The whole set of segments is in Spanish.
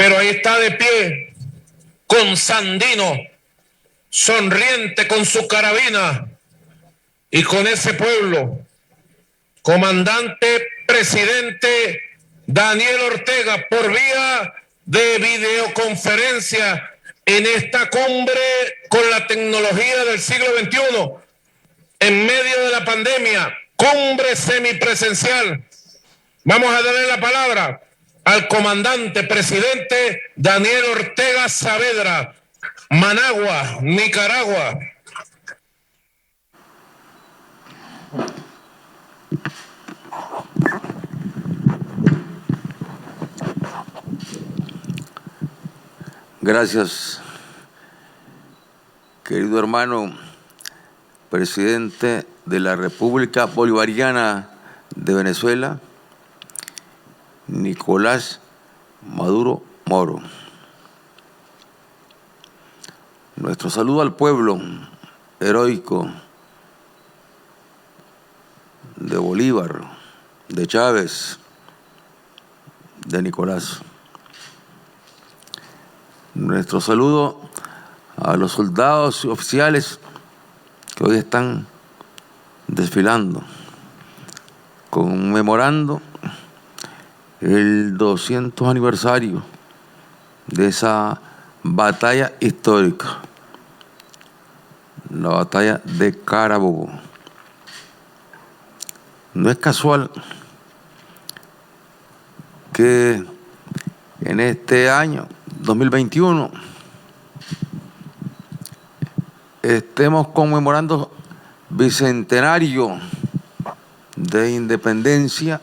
pero ahí está de pie, con Sandino, sonriente con su carabina, y con ese pueblo, comandante presidente Daniel Ortega, por vía de videoconferencia en esta cumbre con la tecnología del siglo XXI, en medio de la pandemia, cumbre semipresencial. Vamos a darle la palabra al comandante presidente Daniel Ortega Saavedra, Managua, Nicaragua. Gracias, querido hermano presidente de la República Bolivariana de Venezuela, Nicolás Maduro Moro. Nuestro saludo al pueblo heroico de Bolívar, de Chávez, de Nicolás. Nuestro saludo a los soldados y oficiales que hoy están desfilando, conmemorando el 200 aniversario de esa batalla histórica, la batalla de Carabobo. No es casual que en este año 2021 estemos conmemorando bicentenario de independencia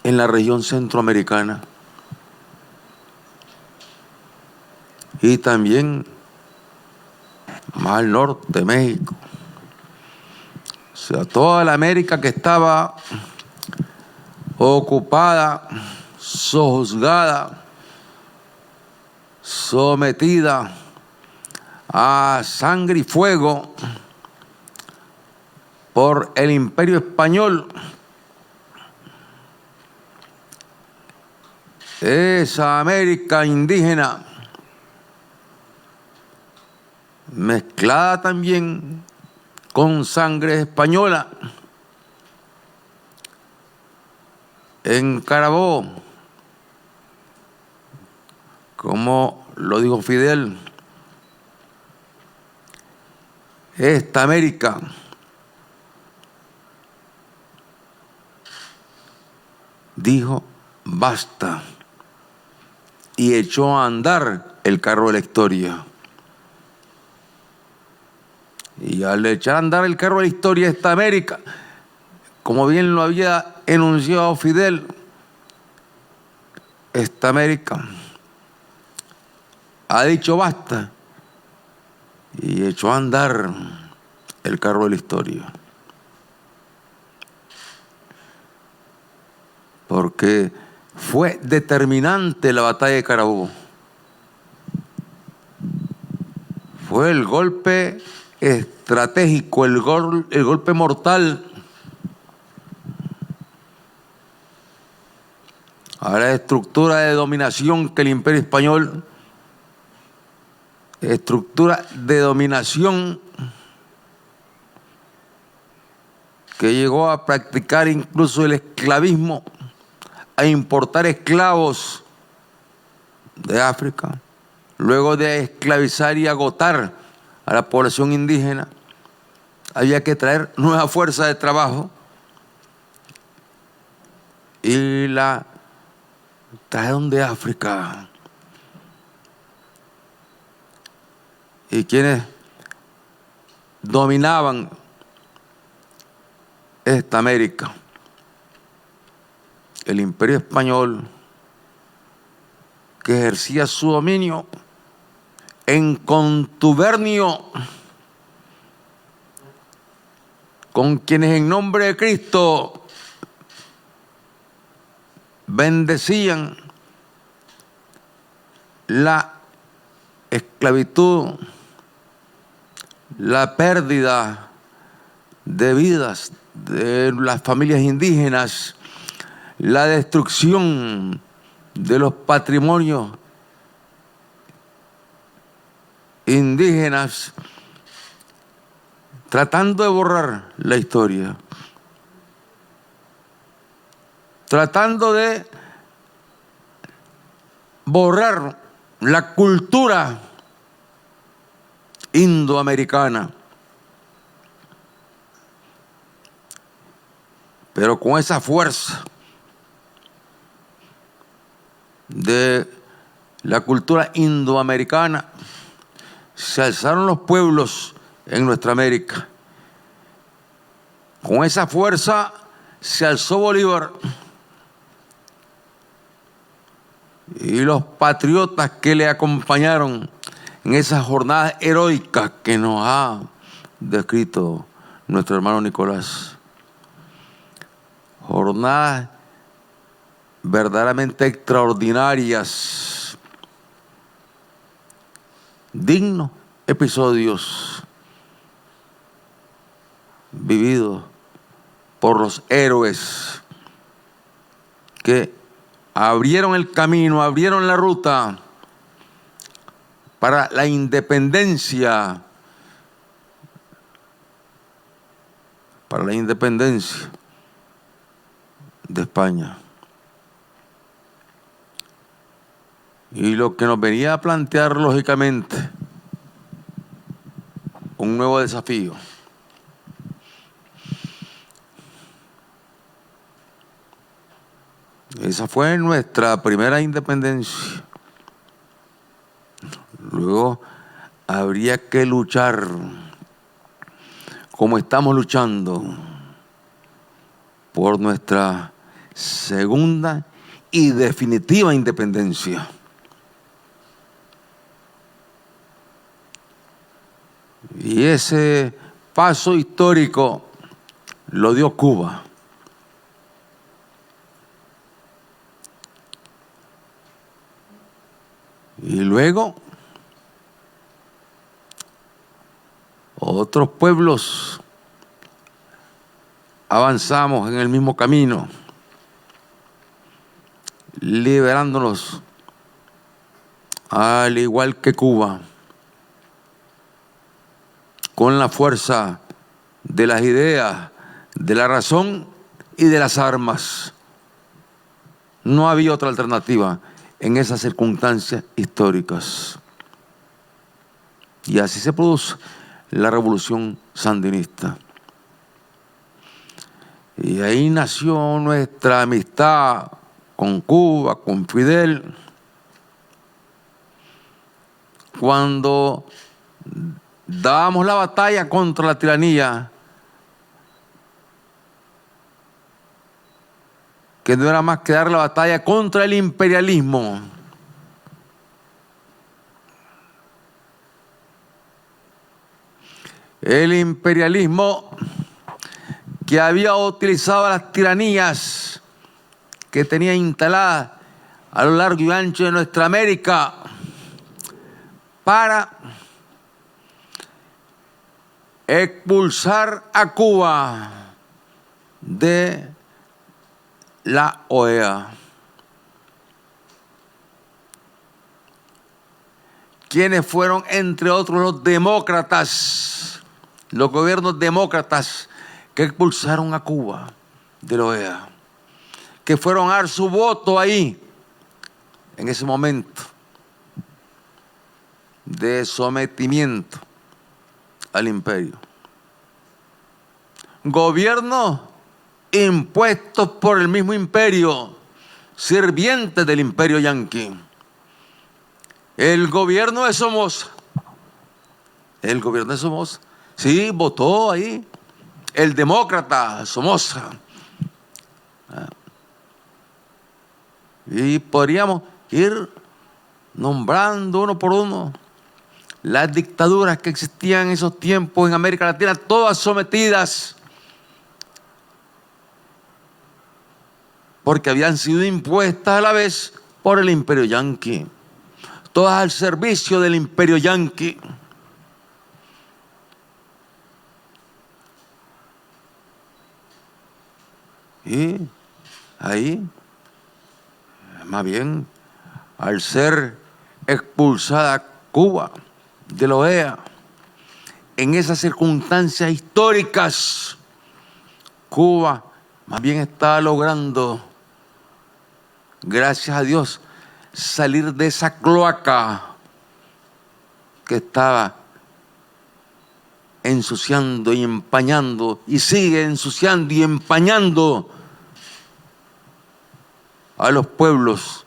en la región centroamericana y también más al norte, México. O sea, toda la América que estaba ocupada, sojuzgada, sometida a sangre y fuego por el Imperio Español. Esa América indígena, mezclada también con sangre española, en Carabobo, como lo dijo Fidel, esta América dijo basta y echó a andar el carro de la historia. Y al echar a andar el carro de la historia, esta América, como bien lo había enunciado Fidel, esta América ha dicho basta y echó a andar el carro de la historia. Porque fue determinante la batalla de Carabobo. Fue el golpe estratégico, el golpe mortal a la estructura de dominación que el Imperio Español, estructura de dominación que llegó a practicar incluso el esclavismo, a importar esclavos de África, luego de esclavizar y agotar a la población indígena, había que traer nueva fuerza de trabajo y la trajeron de África. Y quienes dominaban esta América, el Imperio Español, que ejercía su dominio en contubernio con quienes en nombre de Cristo bendecían la esclavitud, la pérdida de vidas de las familias indígenas, la destrucción de los patrimonios indígenas, tratando de borrar la historia, tratando de borrar la cultura indoamericana. Pero con esa fuerza de la cultura indoamericana se alzaron los pueblos en nuestra América. Con esa fuerza se alzó Bolívar y los patriotas que le acompañaron en esas jornadas heroicas que nos ha descrito nuestro hermano Nicolás. Jornadas verdaderamente extraordinarias, dignos episodios vividos por los héroes que abrieron el camino, abrieron la ruta para la independencia, de España. Y lo que nos venía a plantear, lógicamente, un nuevo desafío. Esa fue nuestra primera independencia. Luego habría que luchar, como estamos luchando, por nuestra segunda y definitiva independencia. Y ese paso histórico lo dio Cuba. Y luego otros pueblos avanzamos en el mismo camino, liberándonos, al igual que Cuba, con la fuerza de las ideas, de la razón y de las armas. No había otra alternativa en esas circunstancias históricas. Y así se produce la revolución sandinista. Y ahí nació nuestra amistad con Cuba, con Fidel, cuando dábamos la batalla contra la tiranía, que no era más que dar la batalla contra el imperialismo. El imperialismo que había utilizado las tiranías que tenía instaladas a lo largo y ancho de nuestra América para expulsar a Cuba de la OEA. Quienes fueron, entre otros, los demócratas, los gobiernos demócratas que expulsaron a Cuba de la OEA, que fueron a dar su voto ahí, en ese momento de sometimiento al imperio. Gobiernos impuestos por el mismo imperio, sirvientes del imperio yanqui. El gobierno de Somoza, sí, votó ahí el demócrata Somoza. Y podríamos ir nombrando uno por uno las dictaduras que existían en esos tiempos en América Latina, todas sometidas porque habían sido impuestas a la vez por el imperio yanqui, todas al servicio del imperio yanqui. Y ahí, más bien, al ser expulsada Cuba de la OEA, en esas circunstancias históricas, Cuba más bien estaba logrando, gracias a Dios, salir de esa cloaca que estaba ensuciando y empañando, y sigue ensuciando y empañando a los pueblos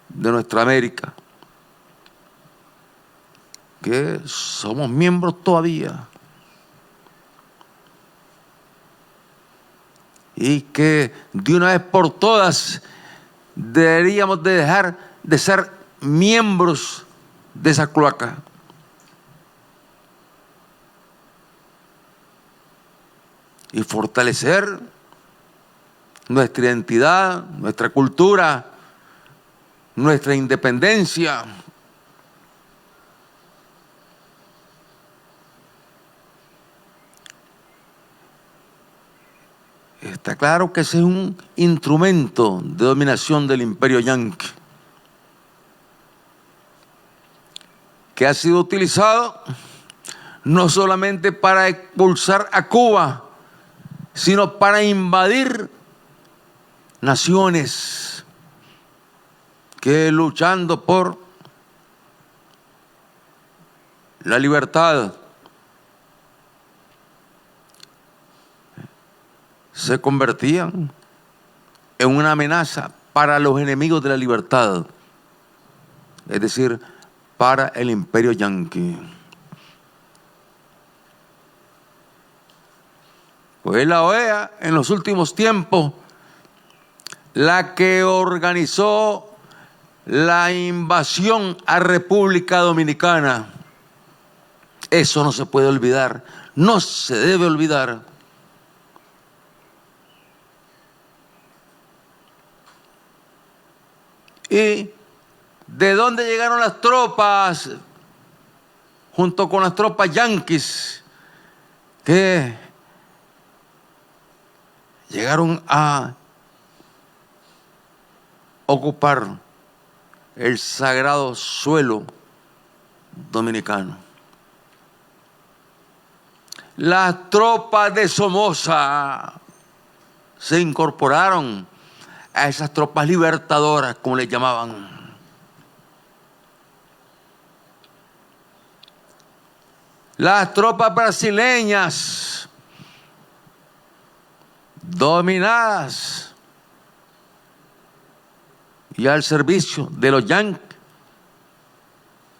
de nuestra América, que somos miembros todavía, y que de una vez por todas deberíamos de dejar de ser miembros de esa cloaca. Y fortalecer nuestra identidad, nuestra cultura, nuestra independencia. Está claro que ese es un instrumento de dominación del imperio yanqui, que ha sido utilizado no solamente para expulsar a Cuba, sino para invadir naciones que luchando por la libertad se convertían en una amenaza para los enemigos de la libertad, es decir, para el imperio yanqui. Pues la OEA en los últimos tiempos, la que organizó la invasión a República Dominicana, eso no se puede olvidar, no se debe olvidar. ¿Y de dónde llegaron las tropas junto con las tropas yanquis que llegaron a ocupar el sagrado suelo dominicano? Las tropas de Somoza se incorporaron a esas tropas libertadoras, como les llamaban. Las tropas brasileñas, dominadas y al servicio de los yanquis,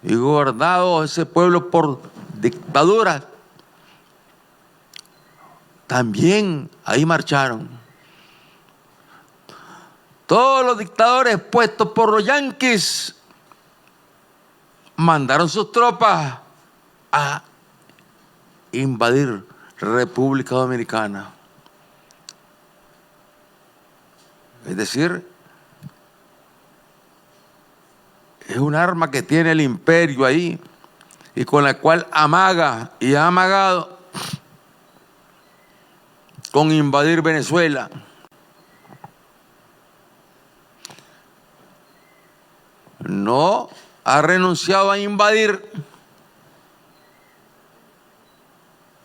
y gobernado ese pueblo por dictaduras, también ahí marcharon. Todos los dictadores puestos por los yanquis mandaron sus tropas a invadir República Dominicana. Es decir, es un arma que tiene el imperio ahí y con la cual amaga y ha amagado con invadir Venezuela. No ha renunciado a invadir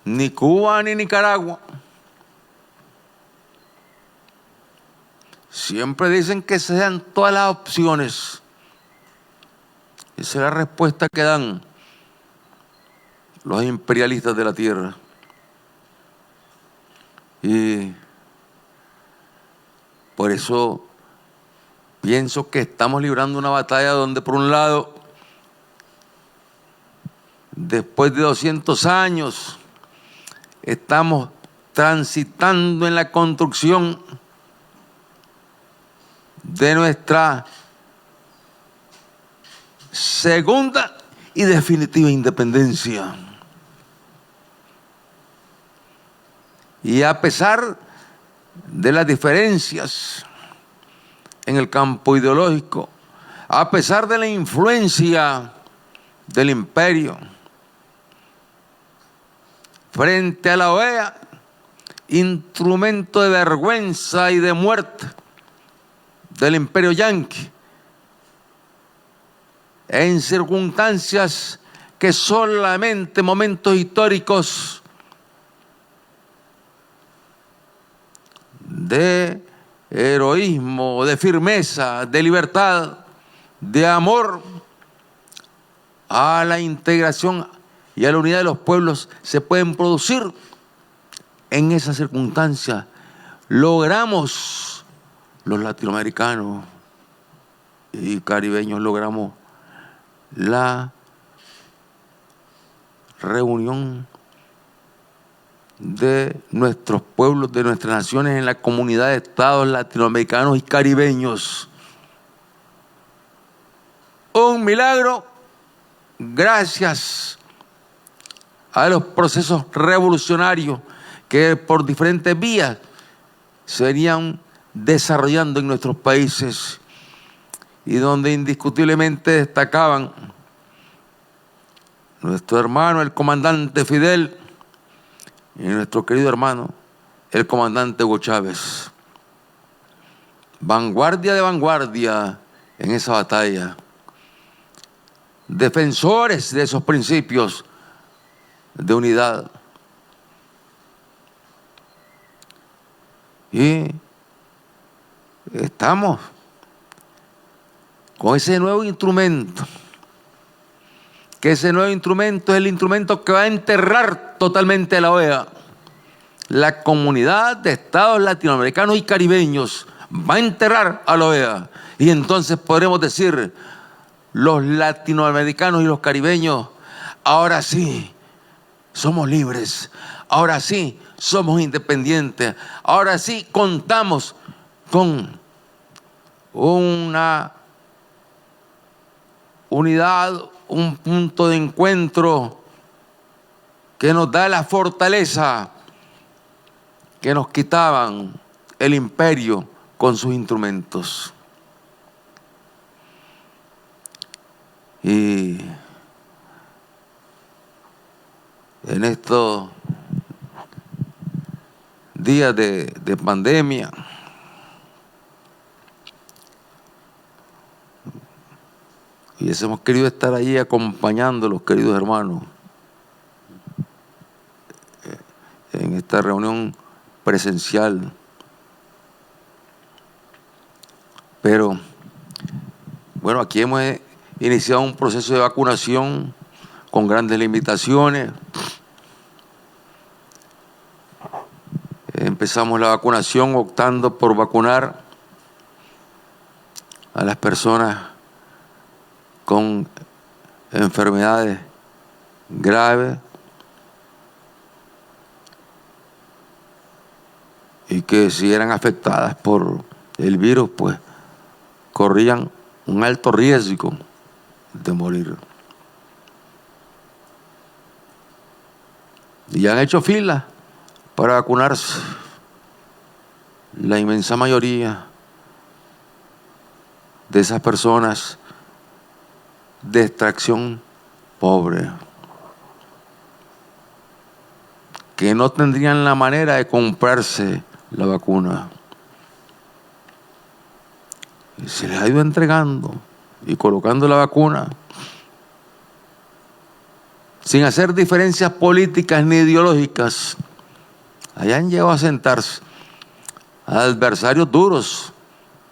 ni Cuba ni Nicaragua. Siempre dicen que se dan todas las opciones. Esa es la respuesta que dan los imperialistas de la tierra. Y por eso pienso que estamos librando una batalla donde, por un lado, después de 200 años, estamos transitando en la construcción de nuestra segunda y definitiva independencia. Y a pesar de las diferencias en el campo ideológico, a pesar de la influencia del imperio frente a la OEA, instrumento de vergüenza y de muerte del imperio yanqui, en circunstancias que solamente momentos históricos de heroísmo, de firmeza, de libertad, de amor a la integración y a la unidad de los pueblos se pueden producir. En esas circunstancias logramos, los latinoamericanos y caribeños, logramos la reunión de nuestros pueblos, de nuestras naciones en la comunidad de estados latinoamericanos y caribeños. Un milagro gracias a los procesos revolucionarios que por diferentes vías se venían desarrollando en nuestros países y donde indiscutiblemente destacaban nuestro hermano, el comandante Fidel, y nuestro querido hermano, el comandante Hugo Chávez. Vanguardia de vanguardia en esa batalla. Defensores de esos principios de unidad. Y estamos con ese nuevo instrumento, que ese nuevo instrumento es el instrumento que va a enterrar totalmente a la OEA. La comunidad de estados latinoamericanos y caribeños va a enterrar a la OEA. Y entonces podremos decir, los latinoamericanos y los caribeños, ahora sí somos libres, ahora sí somos independientes, ahora sí contamos con una unidad, un punto de encuentro que nos da la fortaleza que nos quitaban el imperio con sus instrumentos. Y en estos días de pandemia, y hemos querido estar allí acompañándolos, queridos hermanos, en esta reunión presencial. Pero, bueno, aquí hemos iniciado un proceso de vacunación con grandes limitaciones. Empezamos la vacunación optando por vacunar a las personas con enfermedades graves y que si eran afectadas por el virus, pues corrían un alto riesgo de morir. Y han hecho fila para vacunarse la inmensa mayoría de esas personas de extracción pobre, que no tendrían la manera de comprarse la vacuna. Y se les ha ido entregando y colocando la vacuna sin hacer diferencias políticas ni ideológicas. Allá han llegado a sentarse a adversarios duros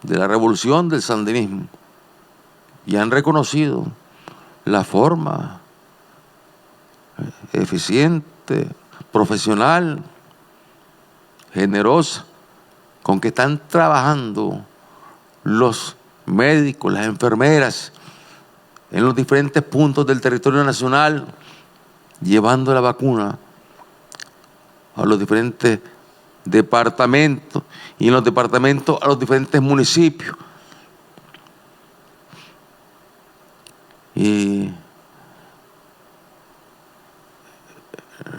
de la revolución del sandinismo y han reconocido la forma eficiente, profesional, generosa con que están trabajando los médicos, las enfermeras en los diferentes puntos del territorio nacional, llevando la vacuna a los diferentes departamentos y en los departamentos a los diferentes municipios. Y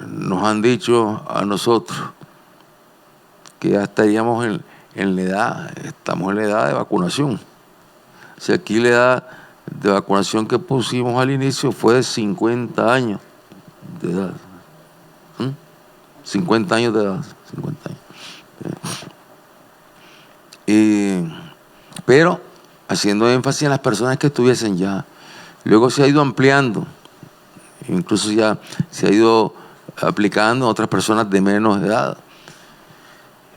nos han dicho a nosotros que ya estaríamos en la edad, estamos en la edad de vacunación. Si aquí la edad de vacunación que pusimos al inicio fue de 50 años de edad. 50 años de edad, 50 años. Y pero haciendo énfasis en las personas que estuviesen ya. Luego se ha ido ampliando, incluso ya se ha ido aplicando a otras personas de menos edad.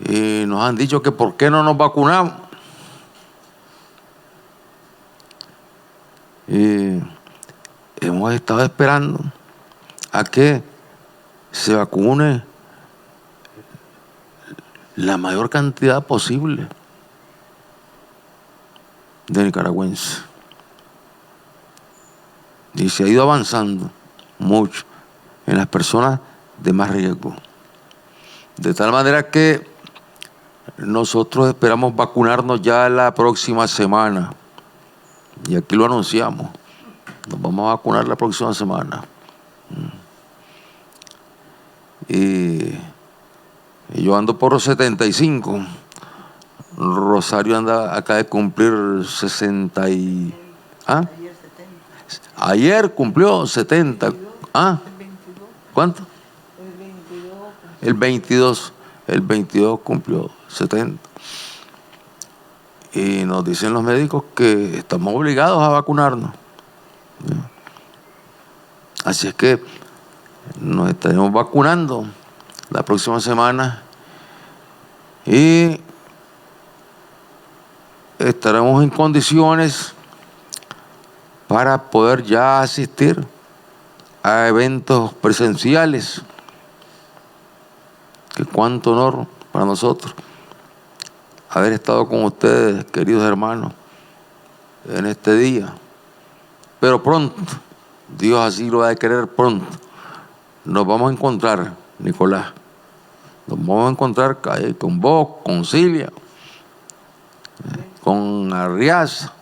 Y nos han dicho que por qué no nos vacunamos. Y hemos estado esperando a que se vacune la mayor cantidad posible de nicaragüenses. Y se ha ido avanzando mucho en las personas de más riesgo. De tal manera que nosotros esperamos vacunarnos ya la próxima semana. Y aquí lo anunciamos. Nos vamos a vacunar la próxima semana. Y yo ando por los 75. Rosario anda acá de cumplir 60 y... ¿Ah? Ayer cumplió 70. ¿Ah? ¿Cuánto? El 22. El 22 cumplió 70. Y nos dicen los médicos que estamos obligados a vacunarnos. Así es que nos estaremos vacunando la próxima semana y estaremos en condiciones para poder ya asistir a eventos presenciales. Que cuánto honor para nosotros haber estado con ustedes, queridos hermanos, en este día. Pero pronto, Dios así lo ha de querer, pronto nos vamos a encontrar, Nicolás. Nos vamos a encontrar con vos, con Silvia, con Arriaza,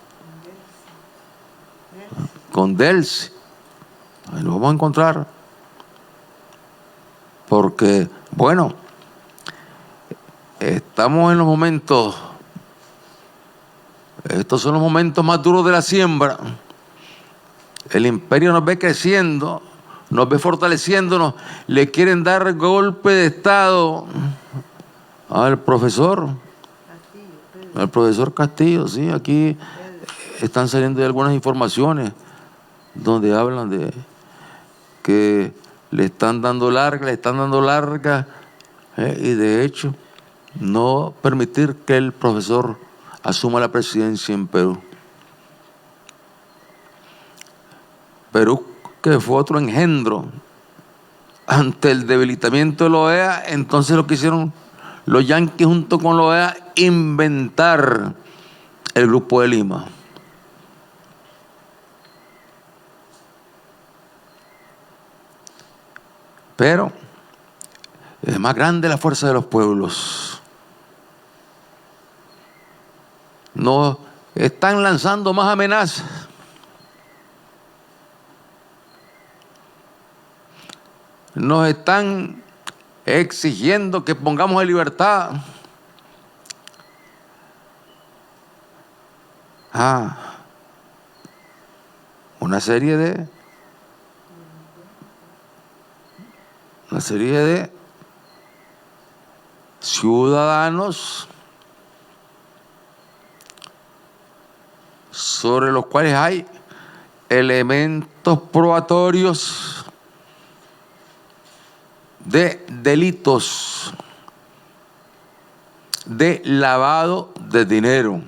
con Delcy. Ahí nos vamos a encontrar. Porque, bueno, estamos en los momentos, estos son los momentos más duros de la siembra. El imperio nos ve creciendo, nos ve fortaleciéndonos, le quieren dar golpe de estado al profesor Castillo, sí, aquí están saliendo algunas informaciones donde hablan de que le están dando larga, y de hecho no permitir que el profesor asuma la presidencia en Perú. Perú, que fue otro engendro ante el debilitamiento de la OEA, entonces lo que hicieron los yanquis junto con la OEA, inventar el Grupo de Lima. Pero es más grande la fuerza de los pueblos. Nos están lanzando más amenazas. Nos están exigiendo que pongamos en libertad a una serie de ciudadanos sobre los cuales hay elementos probatorios de delitos de lavado de dinero.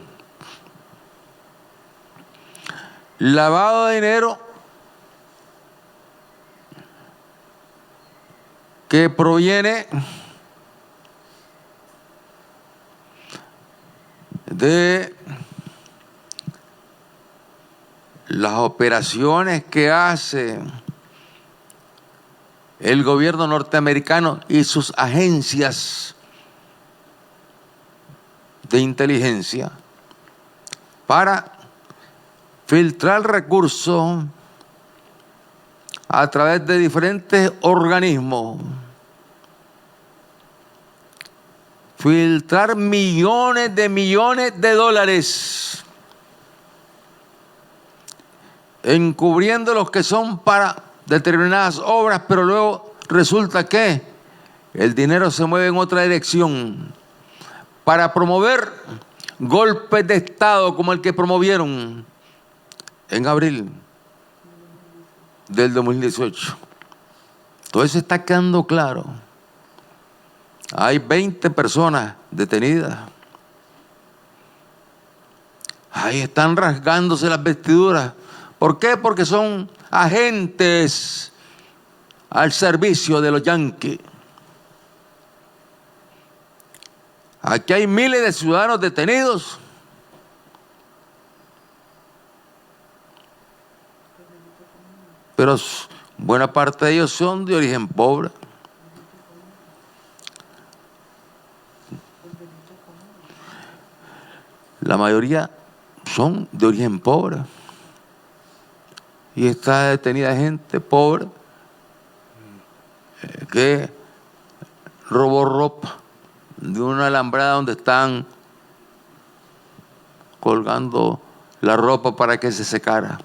Lavado de dinero que proviene de las operaciones que hace el gobierno norteamericano y sus agencias de inteligencia para filtrar recursos a través de diferentes organismos, filtrar millones de dólares, encubriendo los que son para determinadas obras, pero luego resulta que el dinero se mueve en otra dirección para promover golpes de Estado como el que promovieron en abril del 2018. Todo eso está quedando claro. Hay 20 personas detenidas. Ahí están rasgándose las vestiduras. ¿Por qué? Porque son agentes al servicio de los yanquis. Aquí hay miles de ciudadanos detenidos. Pero buena parte de ellos son de origen pobre. La mayoría son de origen pobre. Y está detenida gente pobre que robó ropa de una alambrada donde están colgando la ropa para que se secara.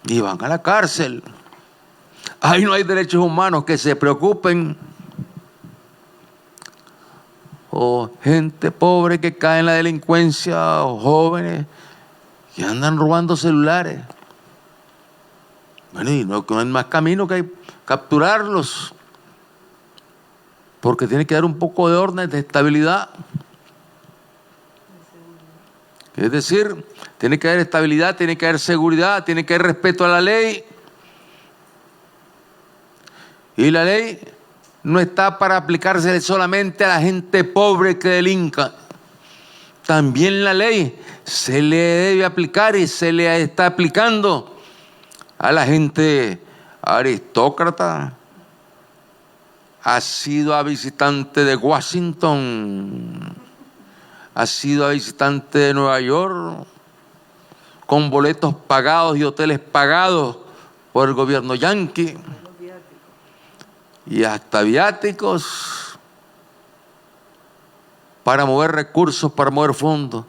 Y van a la cárcel. Ahí no hay derechos humanos que se preocupen. O gente pobre que cae en la delincuencia, o jóvenes que andan robando celulares. Bueno, y no hay más camino que capturarlos. Porque tiene que dar un poco de orden, de estabilidad. Es decir, tiene que haber estabilidad, tiene que haber seguridad, tiene que haber respeto a la ley. Y la ley no está para aplicarse solamente a la gente pobre que delinca. También la ley se le debe aplicar y se le está aplicando a la gente aristócrata. Ha sido a visitante de Washington, ha sido a visitante de Nueva York, con boletos pagados y hoteles pagados por el gobierno yanqui, y hasta viáticos para mover recursos, para mover fondos.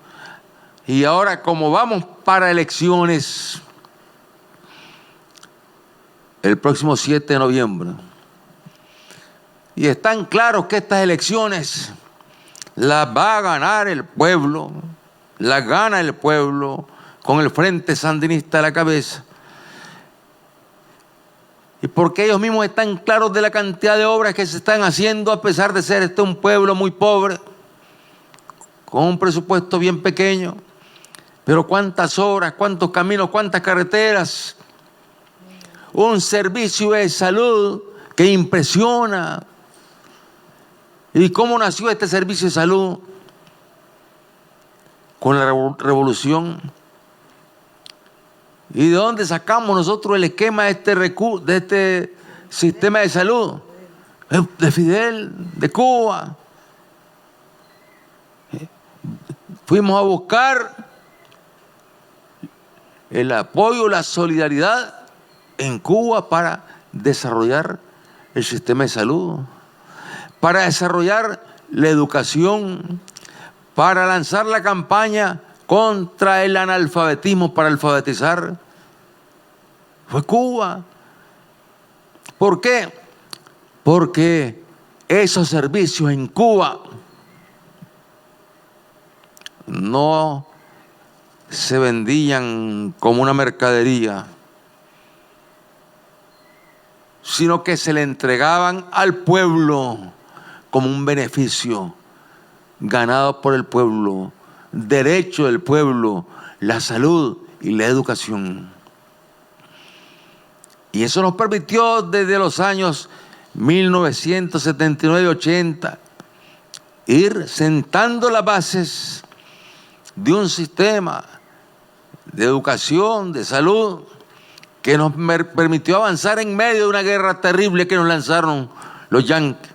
Y ahora, como vamos para elecciones el próximo 7 de noviembre, y están claros que estas elecciones las va a ganar el pueblo, las gana el pueblo con el Frente Sandinista a la cabeza. Y porque ellos mismos están claros de la cantidad de obras que se están haciendo, a pesar de ser un pueblo muy pobre, con un presupuesto bien pequeño. Pero cuántas obras, cuántos caminos, cuántas carreteras, un servicio de salud que impresiona. ¿Y cómo nació este servicio de salud? Con la revolución. ¿Y de dónde sacamos nosotros el esquema de este sistema de salud? De Fidel, de Cuba. Fuimos a buscar el apoyo, la solidaridad en Cuba para desarrollar el sistema de salud, para desarrollar la educación, para lanzar la campaña contra el analfabetismo, para alfabetizar. Fue Cuba. ¿Por qué? Porque esos servicios en Cuba no se vendían como una mercadería, sino que se le entregaban al pueblo como un beneficio ganado por el pueblo, derecho del pueblo, la salud y la educación. Y eso nos permitió desde los años 1979-80 ir sentando las bases de un sistema de educación, de salud, que nos permitió avanzar en medio de una guerra terrible que nos lanzaron los yanquis.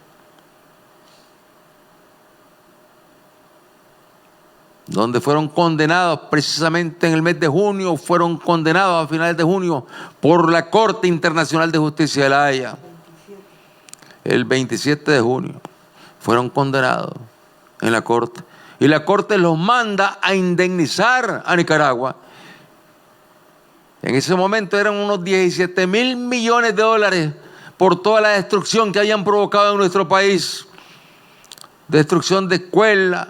Donde fueron condenados precisamente en el mes de junio, fueron condenados a finales de junio por la Corte Internacional de Justicia de La Haya. El 27 de junio fueron condenados en la Corte. Y la Corte los manda a indemnizar a Nicaragua. En ese momento eran unos 17.000 millones de dólares por toda la destrucción que habían provocado en nuestro país. Destrucción de escuelas,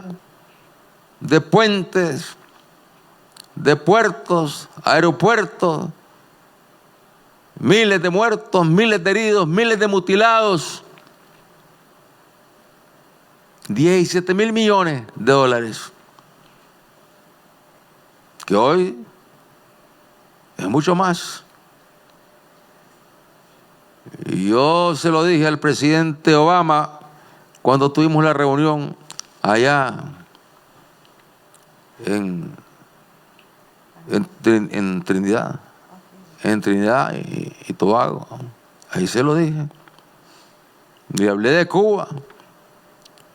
de puentes, de puertos, aeropuertos, miles de muertos, miles de heridos, miles de mutilados, 17.000 millones de dólares, que hoy es mucho más. Y yo se lo dije al presidente Obama cuando tuvimos la reunión allá en Trinidad y Tobago. Ahí se lo dije. Le hablé de Cuba,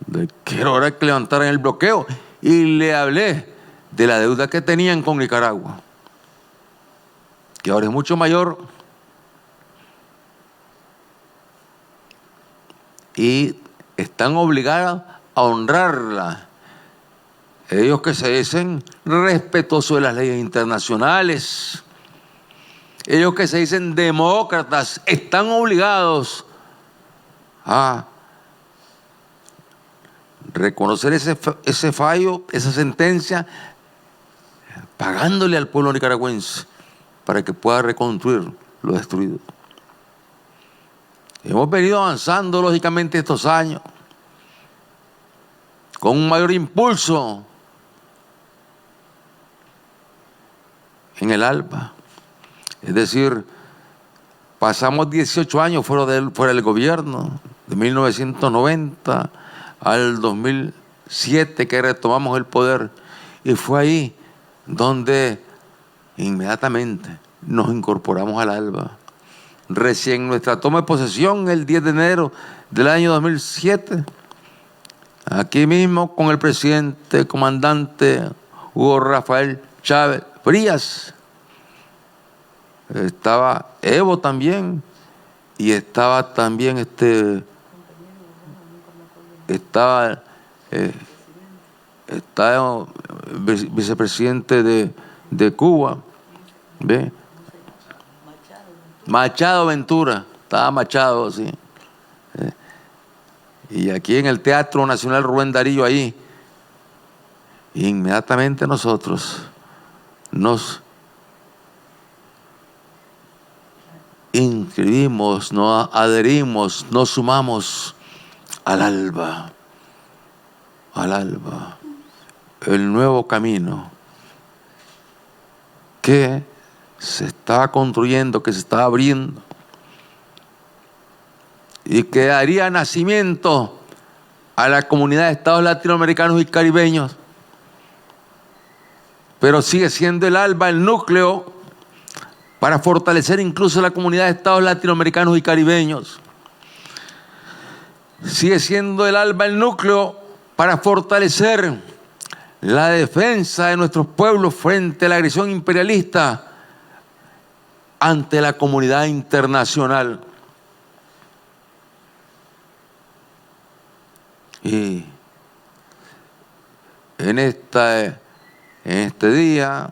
de que era hora que levantaran el bloqueo, y le hablé de la deuda que tenían con Nicaragua, que ahora es mucho mayor, y están obligados a honrarla. Ellos que se dicen respetuosos de las leyes internacionales, ellos que se dicen demócratas, están obligados a reconocer ese fallo, esa sentencia, pagándole al pueblo nicaragüense para que pueda reconstruir lo destruido. Hemos venido avanzando lógicamente estos años con un mayor impulso en el ALBA. Es decir, pasamos 18 años fuera del gobierno, de 1990 al 2007 que retomamos el poder, y fue ahí donde inmediatamente nos incorporamos al ALBA. Recién nuestra toma de posesión, el 10 de enero del año 2007, aquí mismo con el presidente comandante Hugo Rafael Chávez Frías, estaba Evo también, y estaba también estaba vicepresidente de Cuba, ¿ve? Machado Ventura, estaba Machado, sí. Y aquí en el Teatro Nacional Rubén Darío, ahí, inmediatamente nosotros nos inscribimos, nos adherimos, nos sumamos al ALBA, el nuevo camino que se está construyendo, que se está abriendo y que daría nacimiento a la comunidad de estados latinoamericanos y caribeños, pero sigue siendo el ALBA el núcleo para fortalecer incluso la comunidad de estados latinoamericanos y caribeños. Sigue siendo el ALBA el núcleo para fortalecer la defensa de nuestros pueblos frente a la agresión imperialista ante la comunidad internacional. Y en este día,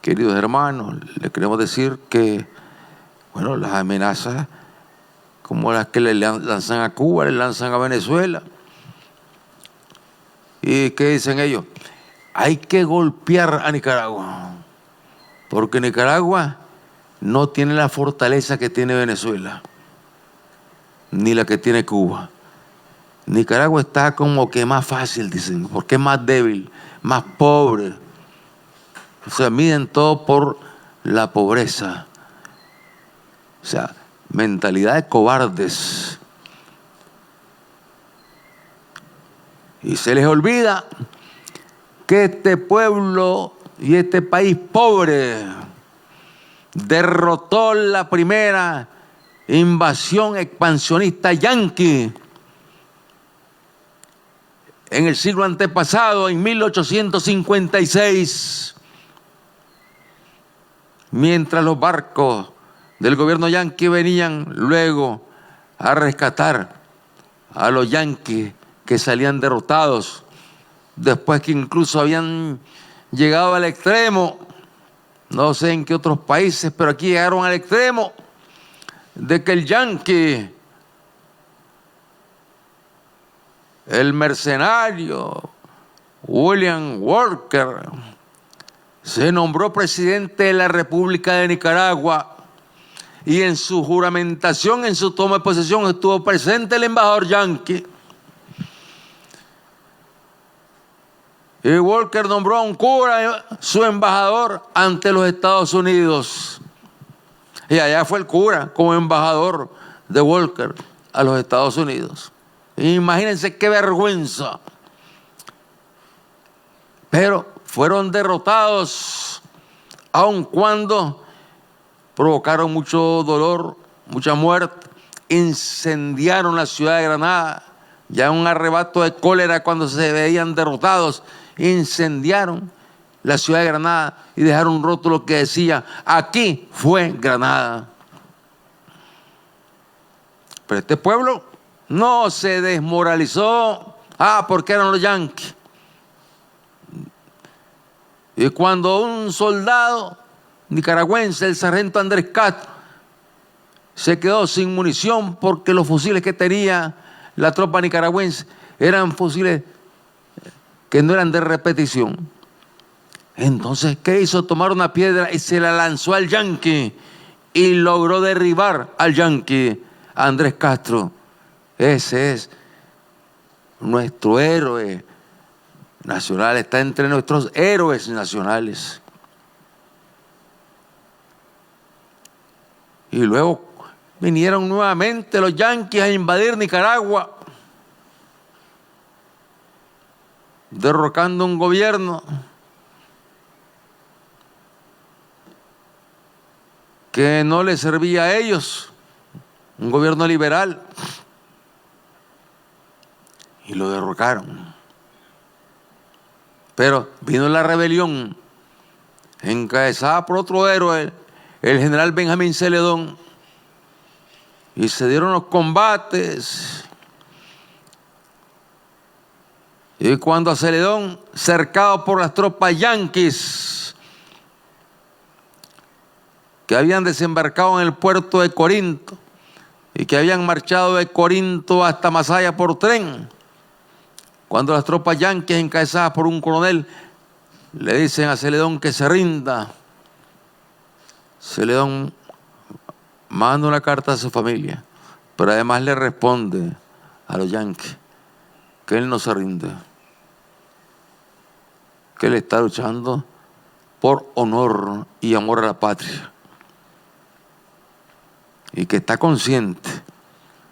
queridos hermanos, les queremos decir que, bueno, las amenazas como las que le lanzan a Cuba, le lanzan a Venezuela. ¿Y qué dicen ellos? Hay que golpear a Nicaragua, porque Nicaragua no tiene la fortaleza que tiene Venezuela, ni la que tiene Cuba. Nicaragua está como que más fácil, dicen, porque es más débil, más pobre. O sea, miden todo por la pobreza. O sea, mentalidad de cobardes. Y se les olvida que este pueblo y este país pobre derrotó la primera invasión expansionista yanqui en el siglo antepasado, en 1856, mientras los barcos del gobierno yanqui venían luego a rescatar a los yanquis que salían derrotados, después que incluso habían llegado al extremo, no sé en qué otros países, pero aquí llegaron al extremo de que el yanqui, el mercenario William Walker se nombró presidente de la República de Nicaragua y en su juramentación, en su toma de posesión, estuvo presente el embajador yanqui. Y Walker nombró a un cura su embajador ante los Estados Unidos. Y allá fue el cura como embajador de Walker a los Estados Unidos. Imagínense qué vergüenza. Pero fueron derrotados, aun cuando provocaron mucho dolor, mucha muerte. Incendiaron la ciudad de Granada, ya un arrebato de cólera cuando se veían derrotados. Incendiaron la ciudad de Granada y dejaron un rótulo que decía: aquí fue Granada. Pero este pueblo no se desmoralizó, porque eran los yanquis. Y cuando un soldado nicaragüense, el sargento Andrés Castro, se quedó sin munición porque los fusiles que tenía la tropa nicaragüense eran fusiles que no eran de repetición. Entonces, ¿qué hizo? Tomar una piedra y se la lanzó al yanqui y logró derribar al yanqui, Andrés Castro. Ese es nuestro héroe nacional, está entre nuestros héroes nacionales. Y luego vinieron nuevamente los yanquis a invadir Nicaragua, derrocando un gobierno que no les servía a ellos, un gobierno liberal, y lo derrocaron. Pero vino la rebelión encabezada por otro héroe, el general Benjamín Celedón, y se dieron los combates. Y cuando a Celedón, cercado por las tropas yanquis que habían desembarcado en el puerto de Corinto y que habían marchado de Corinto hasta Masaya por tren, cuando las tropas yanquis encabezadas por un coronel le dicen a Celedón que se rinda, Celedón manda una carta a su familia, pero además le responde a los yanquis que él no se rinde, que él está luchando por honor y amor a la patria, y que está consciente,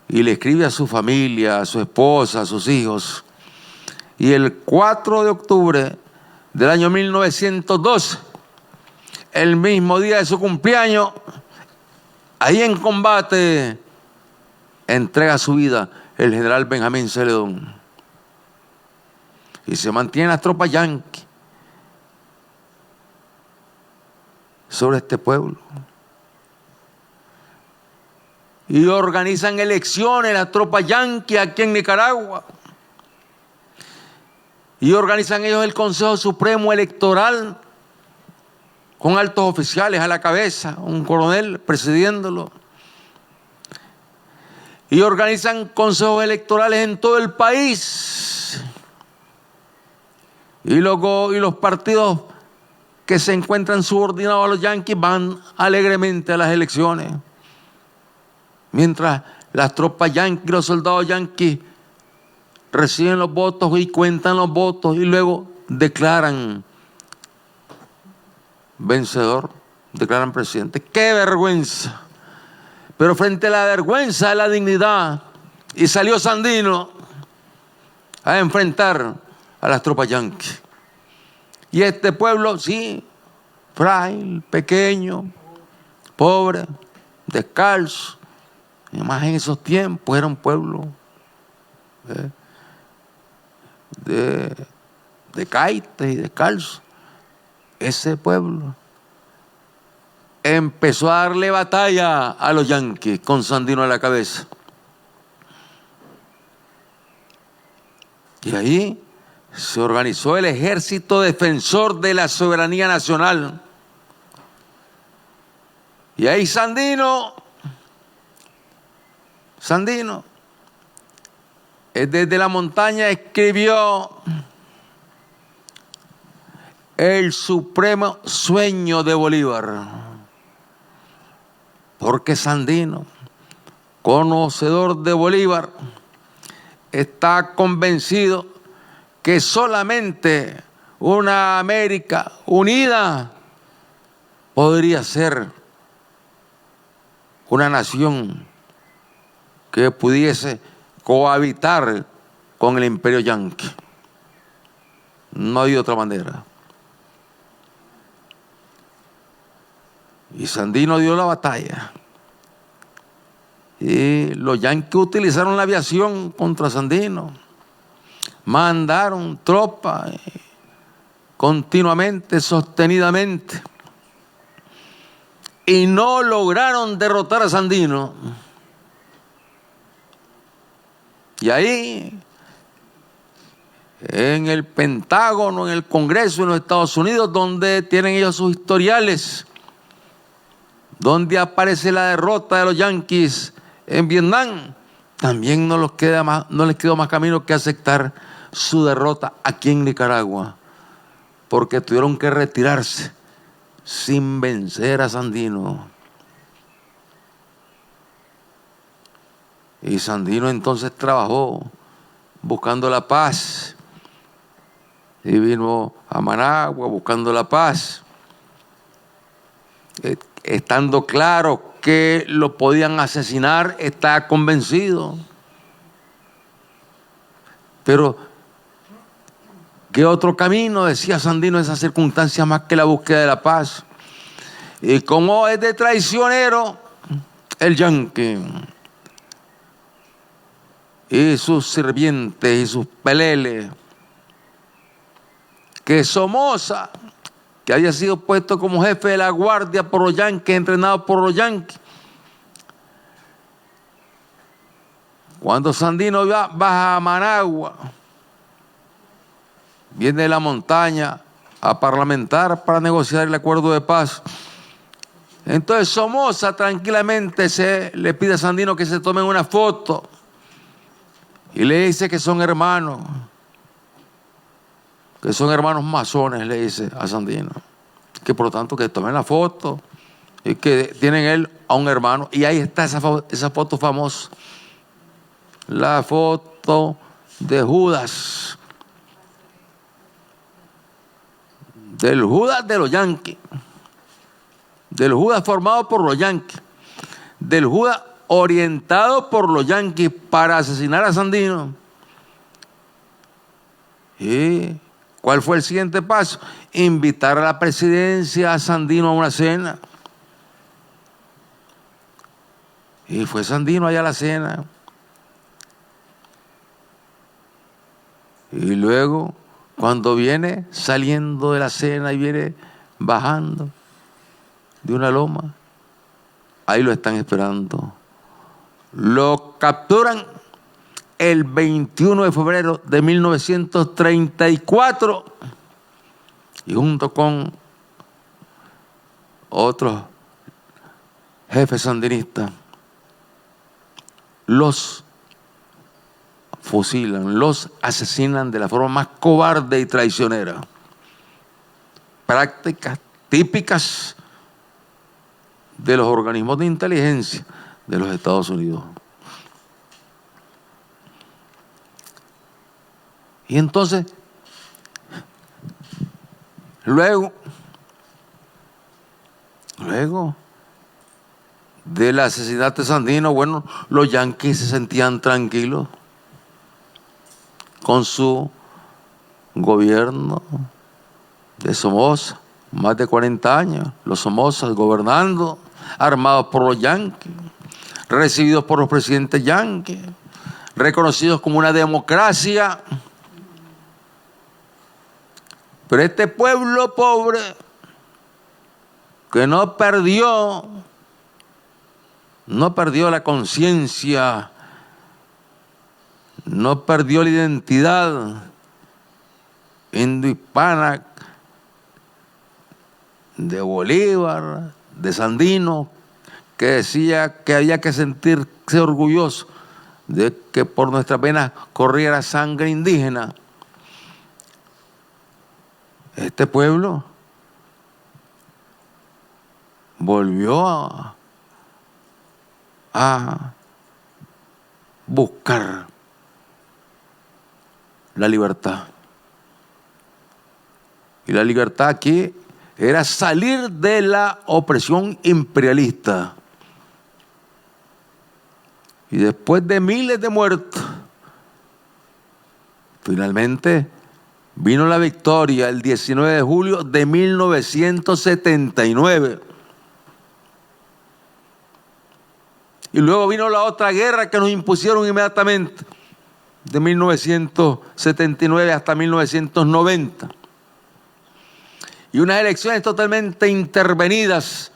y le escribe a su familia, a su esposa, a sus hijos. Y el 4 de octubre del año 1912, el mismo día de su cumpleaños, ahí en combate, entrega su vida el general Benjamín Celedón. Y se mantienen las tropas yanquis sobre este pueblo. Y organizan elecciones las tropas yanquis aquí en Nicaragua. Y organizan ellos el Consejo Supremo Electoral con altos oficiales a la cabeza, un coronel presidiéndolo. Y organizan consejos electorales en todo el país. Y luego los partidos que se encuentran subordinados a los yanquis van alegremente a las elecciones. Mientras las tropas yanquis, los soldados yanquis reciben los votos y cuentan los votos y luego declaran vencedor, declaran presidente. ¡Qué vergüenza! Pero frente a la vergüenza de la dignidad, y salió Sandino a enfrentar a las tropas yanquis. Y este pueblo, sí, frágil, pequeño, pobre, descalzo, y además en esos tiempos era un pueblo de caites y descalzo. Ese pueblo empezó a darle batalla a los yanquis con Sandino a la cabeza. Y ahí se organizó el Ejército Defensor de la Soberanía Nacional. Y ahí Sandino, desde la montaña escribió el supremo sueño de Bolívar. Porque Sandino, conocedor de Bolívar, está convencido que solamente una América unida podría ser una nación que pudiese cohabitar con el imperio yanqui. No hay otra manera. Y Sandino dio la batalla. Y los yanquis utilizaron la aviación contra Sandino. Mandaron tropas continuamente, sostenidamente. Y no lograron derrotar a Sandino. Y ahí, en el Pentágono, en el Congreso de los Estados Unidos, donde tienen ellos sus historiales, donde aparece la derrota de los yanquis en Vietnam, también no les quedó más camino que aceptar su derrota aquí en Nicaragua, porque tuvieron que retirarse sin vencer a Sandino. Y Sandino entonces trabajó buscando la paz y vino a Managua buscando la paz, estando claro que lo podían asesinar, estaba convencido. Pero ¿qué otro camino, decía Sandino, en esas circunstancias más que la búsqueda de la paz? Y como es de traicionero el yanqui y sus sirvientes y sus peleles, que Somoza, que había sido puesto como jefe de la guardia por los yanquis, entrenado por los yanquis, cuando Sandino baja a Managua, viene de la montaña a parlamentar para negociar el acuerdo de paz. Entonces Somoza tranquilamente le pide a Sandino que se tomen una foto y le dice que son hermanos masones, le dice a Sandino, que por lo tanto que tomen la foto y que tienen él a un hermano. Y ahí está esa foto famosa, la foto de Judas, del Judas de los yanquis, del Judas formado por los yanquis, del Judas orientado por los yanquis para asesinar a Sandino. ¿Y cuál fue el siguiente paso? Invitar a la presidencia a Sandino a una cena. Y fue Sandino allá a la cena. Y luego, cuando viene saliendo de la cena y viene bajando de una loma, ahí lo están esperando. Lo capturan el 21 de febrero de 1934 y junto con otros jefes sandinistas los fusilan, los asesinan de la forma más cobarde y traicionera. Prácticas típicas de los organismos de inteligencia de los Estados Unidos. Y entonces, luego del asesinato de Sandino, bueno, los yanquis se sentían tranquilos con su gobierno de Somoza, más de 40 años, los Somozas gobernando, armados por los yanquis, recibidos por los presidentes yanquis, reconocidos como una democracia. Pero este pueblo pobre, que no perdió la conciencia, no perdió la identidad indohispana de Bolívar, de Sandino, que decía que había que sentirse orgulloso de que por nuestras venas corriera sangre indígena. este pueblo volvió a buscar la libertad. Y la libertad aquí era salir de la opresión imperialista. Y después de miles de muertos, finalmente vino la victoria el 19 de julio de 1979. Y luego vino la otra guerra que nos impusieron inmediatamente, de 1979 hasta 1990. Y unas elecciones totalmente intervenidas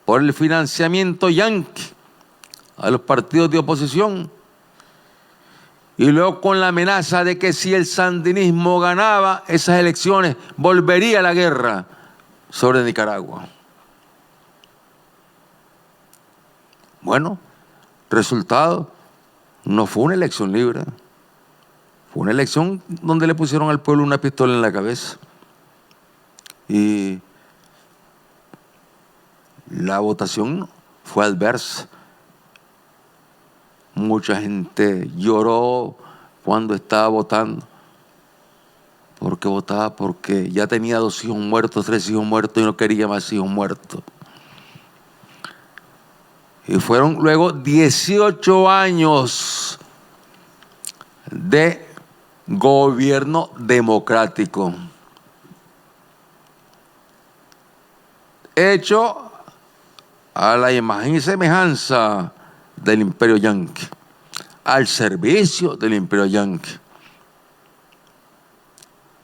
por el financiamiento yanqui a los partidos de oposición. Y luego con la amenaza de que si el sandinismo ganaba esas elecciones, volvería la guerra sobre Nicaragua. Bueno, resultado, no fue una elección libre. Fue una elección donde le pusieron al pueblo una pistola en la cabeza. Y la votación fue adversa. Mucha gente lloró cuando estaba votando. ¿Por qué votaba? Porque ya tenía 2 hijos muertos, 3 hijos muertos y no quería más hijos muertos. Y fueron luego 18 años de gobierno democrático, hecho a la imagen y semejanza del imperio yanqui, al servicio del imperio yanqui.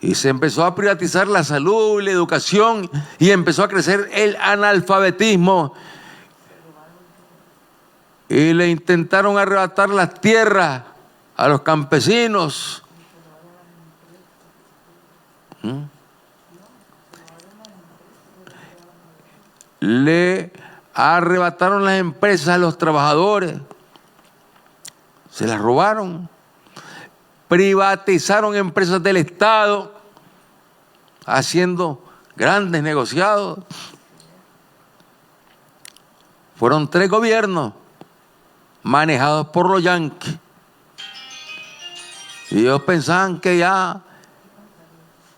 Y se empezó a privatizar la salud y la educación y empezó a crecer el analfabetismo. Y le intentaron arrebatar las tierras a los campesinos. Le arrebataron las empresas a los trabajadores. Se las robaron. Privatizaron empresas del Estado, haciendo grandes negociados. Fueron 3 gobiernos manejados por los yanquis. Y ellos pensaban que ya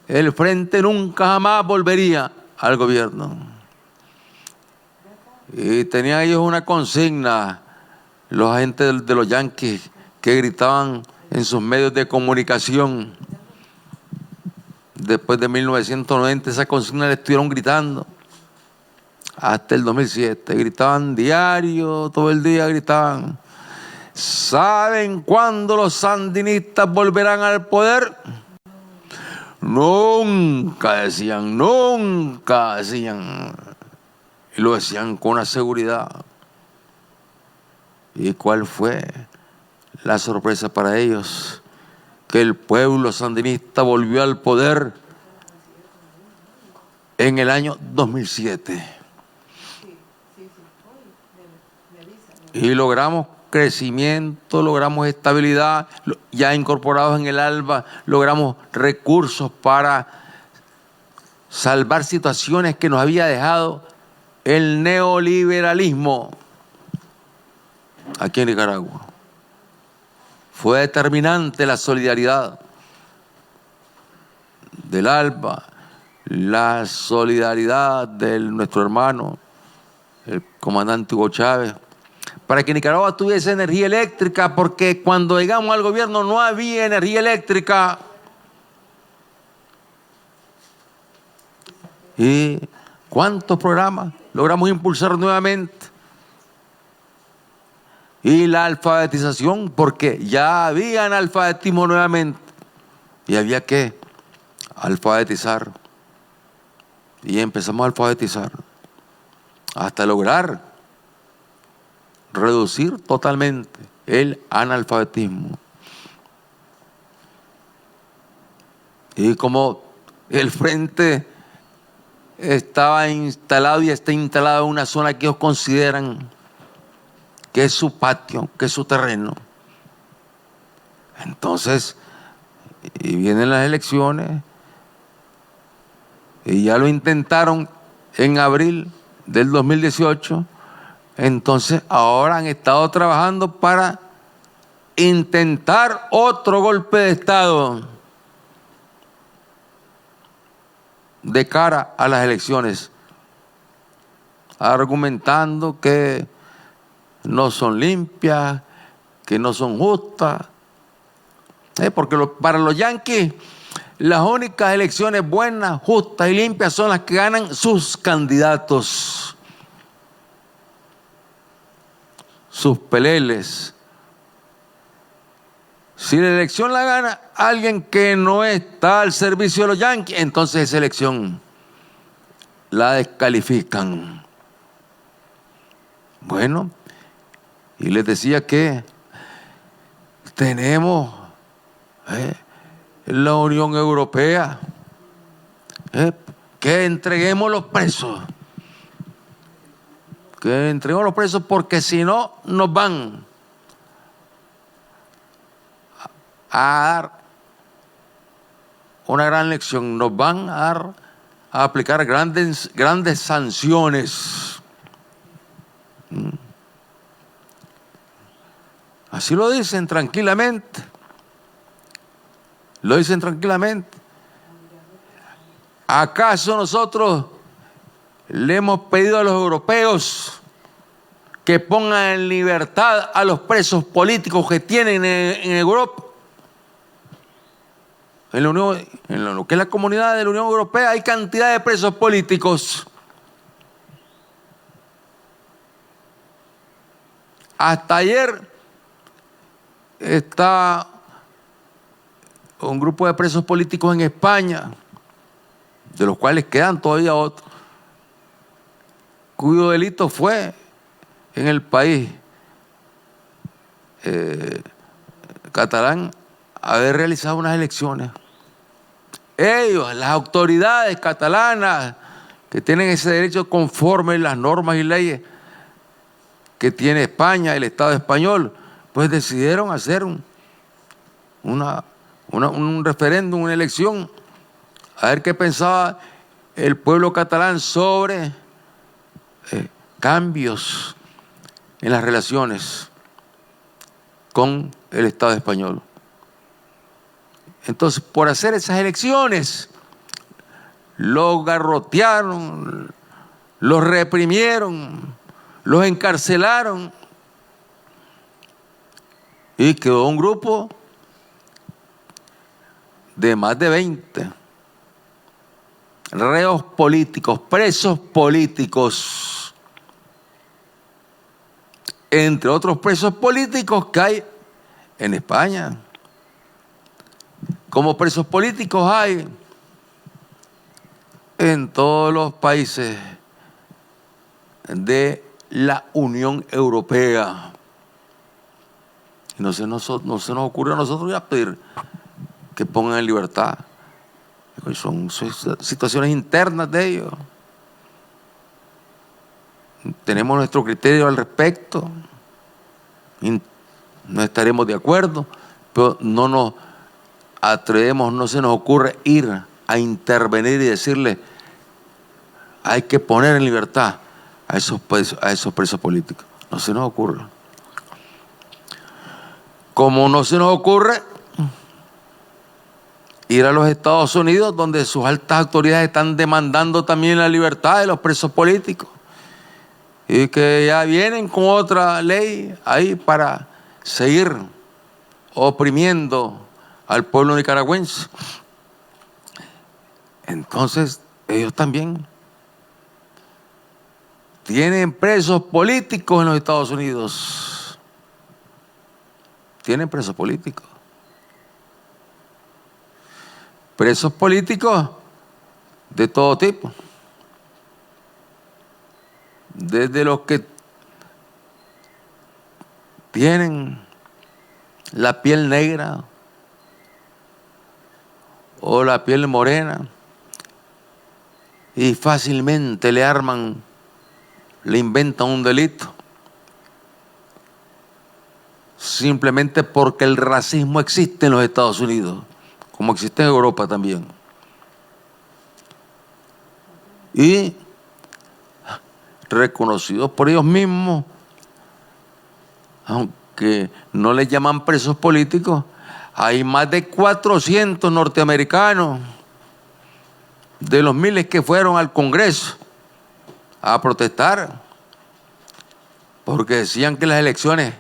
el frente nunca jamás volvería al gobierno. Y tenían ellos una consigna, los agentes de los yanquis, que gritaban en sus medios de comunicación. Después de 1990 esa consigna le estuvieron gritando hasta el 2007. Gritaban diario, todo el día gritaban: ¿saben cuándo los sandinistas volverán al poder? Nunca, decían, nunca, decían. Y lo decían con una seguridad. ¿Y cuál fue la sorpresa para ellos? Que el pueblo sandinista volvió al poder en el año 2007. Y logramos crecimiento, logramos estabilidad, ya incorporados en el ALBA, logramos recursos para salvar situaciones que nos había dejado el neoliberalismo aquí en Nicaragua. Fue determinante la solidaridad del ALBA, la solidaridad de nuestro hermano, el comandante Hugo Chávez, para que Nicaragua tuviese energía eléctrica, porque cuando llegamos al gobierno no había energía eléctrica. ¿Y cuántos programas logramos impulsar nuevamente? Y la alfabetización, porque ya había analfabetismo nuevamente y había que alfabetizar. Y empezamos a alfabetizar hasta lograr reducir totalmente el analfabetismo. Y como el frente estaba instalado y está instalado en una zona que ellos consideran que es su patio, que es su terreno, entonces y vienen las elecciones, y ya lo intentaron en abril del 2018, entonces ahora han estado trabajando para intentar otro golpe de Estado de cara a las elecciones, argumentando que no son limpias, que no son justas, porque para los yanquis las únicas elecciones buenas, justas y limpias son las que ganan sus candidatos, sus peleles. Si la elección la gana alguien que no está al servicio de los yanquis, entonces esa elección la descalifican. Bueno, y les decía que tenemos la Unión Europea, que entreguemos los presos. Que entreguemos los presos, porque si no nos van a dar una gran lección, nos van a aplicar grandes sanciones. Así lo dicen tranquilamente. Lo dicen tranquilamente. ¿Acaso nosotros le hemos pedido a los europeos que pongan en libertad a los presos políticos que tienen en Europa? En lo que es la comunidad de la Unión Europea hay cantidad de presos políticos. Hasta ayer está un grupo de presos políticos en España, de los cuales quedan todavía otros, cuyo delito fue en el país catalán haber realizado unas elecciones. Ellos, las autoridades catalanas que tienen ese derecho conforme a las normas y leyes que tiene España, el Estado español, pues decidieron hacer un referéndum, una elección, a ver qué pensaba el pueblo catalán sobre cambios en las relaciones con el Estado español. Entonces, por hacer esas elecciones, los garrotearon, los reprimieron, los encarcelaron, y quedó un grupo de más de 20 reos políticos, presos políticos, entre otros presos políticos que hay en España. Como presos políticos hay en todos los países de la Unión Europea. Y no se nos ocurre a nosotros ya pedir que pongan en libertad. Son situaciones internas de ellos. Tenemos nuestro criterio al respecto. No estaremos de acuerdo, pero no nos atrevemos, no se nos ocurre ir a intervenir y decirle hay que poner en libertad a esos presos políticos. No se nos ocurre. Como no se nos ocurre ir a los Estados Unidos, donde sus altas autoridades están demandando también la libertad de los presos políticos, y que ya vienen con otra ley ahí para seguir oprimiendo al pueblo nicaragüense. Entonces, ellos también tienen presos políticos en los Estados Unidos. Tienen presos políticos. Presos políticos de todo tipo. Desde los que tienen la piel negra o la piel morena y fácilmente le inventan un delito simplemente porque el racismo existe en los Estados Unidos, como existe en Europa también. Y reconocidos por ellos mismos, aunque no les llaman presos políticos, hay más de 400 norteamericanos de los miles que fueron al Congreso a protestar porque decían que las elecciones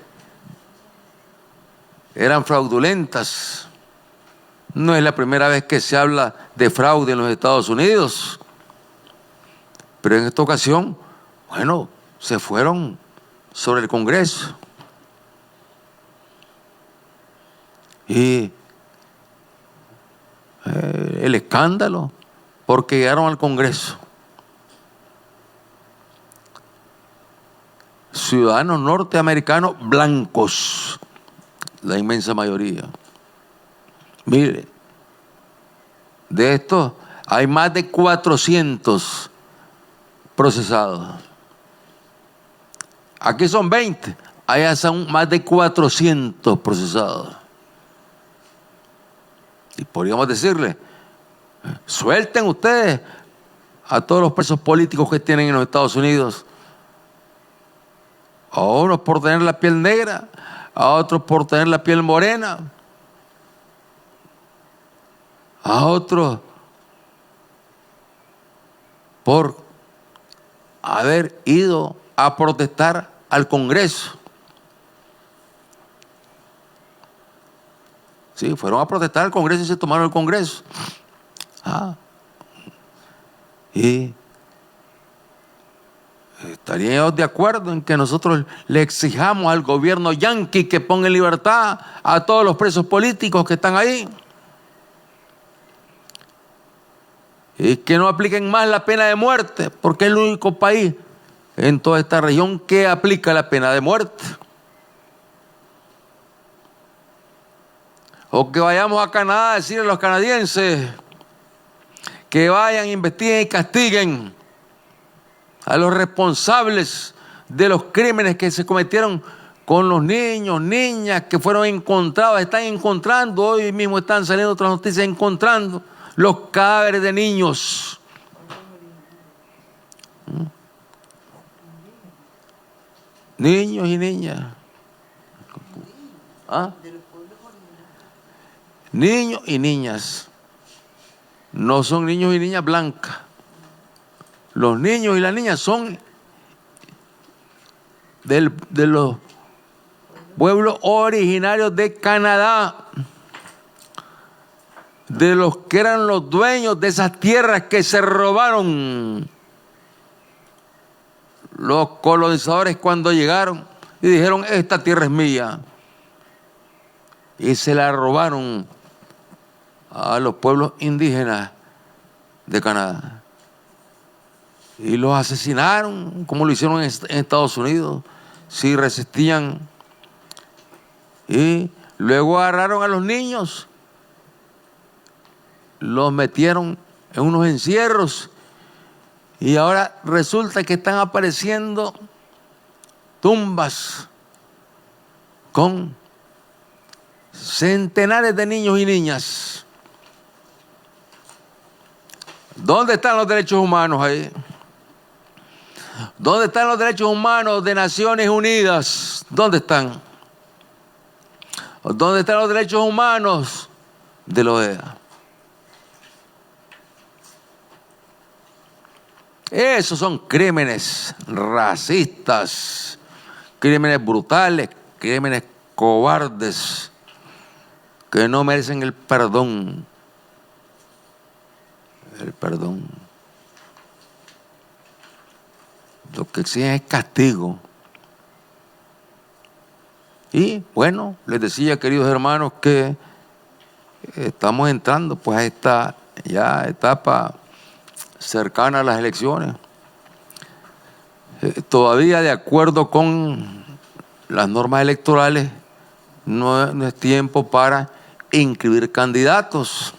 eran fraudulentas. No es la primera vez que se habla de fraude en los Estados Unidos, pero en esta ocasión, bueno, se fueron sobre el Congreso. Y el escándalo, porque llegaron al Congreso ciudadanos norteamericanos blancos, la inmensa mayoría. Mire, de estos hay más de 400 procesados. Aquí son 20, allá son más de 400 procesados. Y podríamos decirle, suelten ustedes a todos los presos políticos que tienen en los Estados Unidos. A unos por tener la piel negra, a otros por tener la piel morena, a otros por haber ido a protestar al Congreso. Sí, fueron a protestar al Congreso y se tomaron el Congreso. Y estaríamos de acuerdo en que nosotros le exijamos al gobierno yanqui que ponga en libertad a todos los presos políticos que están ahí y que no apliquen más la pena de muerte, porque es el único país en toda esta región que aplica la pena de muerte. O que vayamos a Canadá a decirle a los canadienses que vayan, investiguen y castiguen a los responsables de los crímenes que se cometieron con los niños, niñas que fueron encontrados, están encontrando, hoy mismo están saliendo otras noticias, encontrando los cadáveres de niños. Niños y niñas. ¿Ah? Niños y niñas. No son niños y niñas blancas. Los niños y las niñas son de los pueblos originarios de Canadá, de los que eran los dueños de esas tierras que se robaron los colonizadores cuando llegaron y dijeron: esta tierra es mía, y se la robaron a los pueblos indígenas de Canadá y los asesinaron como lo hicieron en Estados Unidos si resistían, y luego agarraron a los niños, los metieron en unos encierros y ahora resulta que están apareciendo tumbas con centenares de niños y niñas. ¿Dónde están los derechos humanos ahí? ¿Dónde están los derechos humanos de Naciones Unidas? ¿Dónde están? ¿Dónde están los derechos humanos de la OEA? Esos son crímenes racistas, crímenes brutales, crímenes cobardes que no merecen el perdón. El perdón. Lo que exigen es castigo. Y bueno, les decía, queridos hermanos, que estamos entrando pues a esta ya etapa cercana a las elecciones. Todavía, de acuerdo con las normas electorales, no es tiempo para inscribir candidatos.